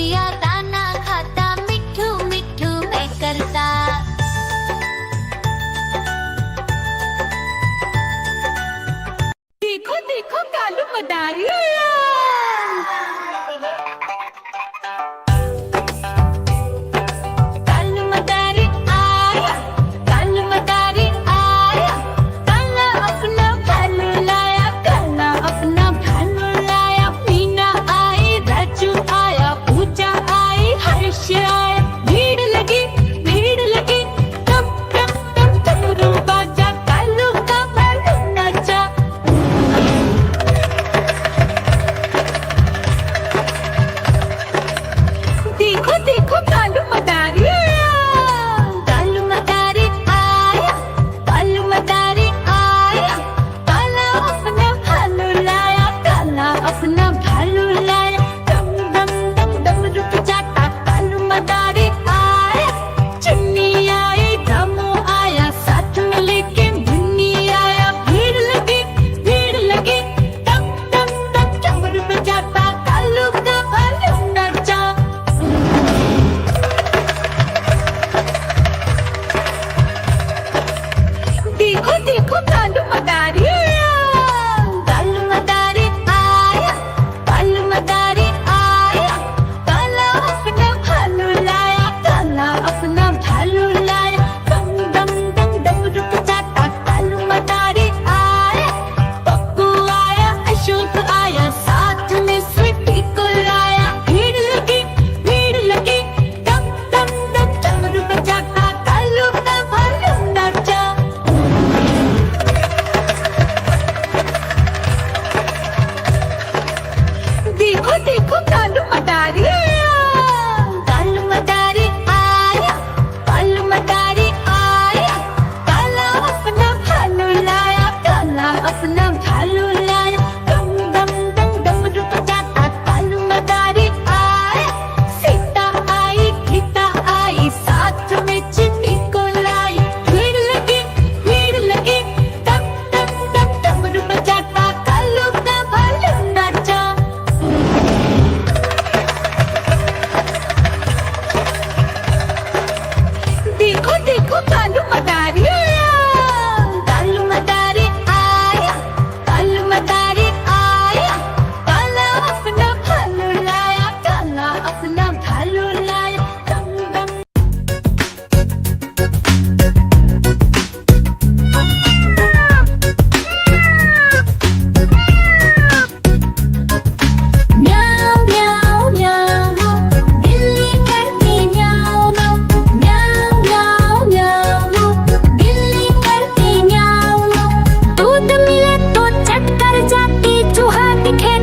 रसिया दाना खाता, मिठू मिठू मैं करता। देखो देखो कालू मदारी कालू मदारी आया, कालू मदारी आया, काला अपना भालू लाया, काला अपना भालू लाया। मीना आई, राजू आया, पूजा आई, हर्ष आया। भीड़ लगी टम टम टम डमरू बाजा, कालू का भालू नाचा। देखो देखो कालू मदारी कालू मदारी आया, कालू मदारी आया, काला अपना भालू लाया, काला अपना भालू लाया। डम डम डम डमरू बजाता कालू मदारी आया। चुन्नी आई, रामू आया, साथ में लेके मुन्नी आया। भीड़ लगी डम डम डम डमरू बजाता कालू का भालू नाचा। देखो देखो कालू मदारी कालू मदारी आया, कालू मदारी आया, काला अपना भालू लाया, काला अपना भालू लाया। डम डम डम डमरू बजाता कालू मदारी आया। पप्पू आया, अशोक आया, साथ में स्वीटी को लाया। भीड़ लगी डम डम डम डमरू बजाता कालू का भालू नाचा। देखो देखो कालू मदारी कालू मदारी आया, कालू मदारी आया, काला अपना भालू लाया, काला अपना भालू लाया। डम डम डम डमरू बजाता कालू मदारी आया। सीता आई, गीता आई, साथ में चिट्टी को लाई। भीड़ लगी डम डम डम डमरू बजाता कालू का भालू नाचा। देखो देखो कालू मदारी कालू मदारी आया, कालू मदारी आया, काला अपना भालू लाया, काला अपना भालू लाया। डम डम म्याऊ म्याऊ म्याऊ, बिल्ली करती म्याऊ म्याऊ। म्याऊ म्याऊ म्याऊ, बिल्ली करती म्याऊ म्याऊ। दूध मिले तो चक्कर जाती, चूहा दिखे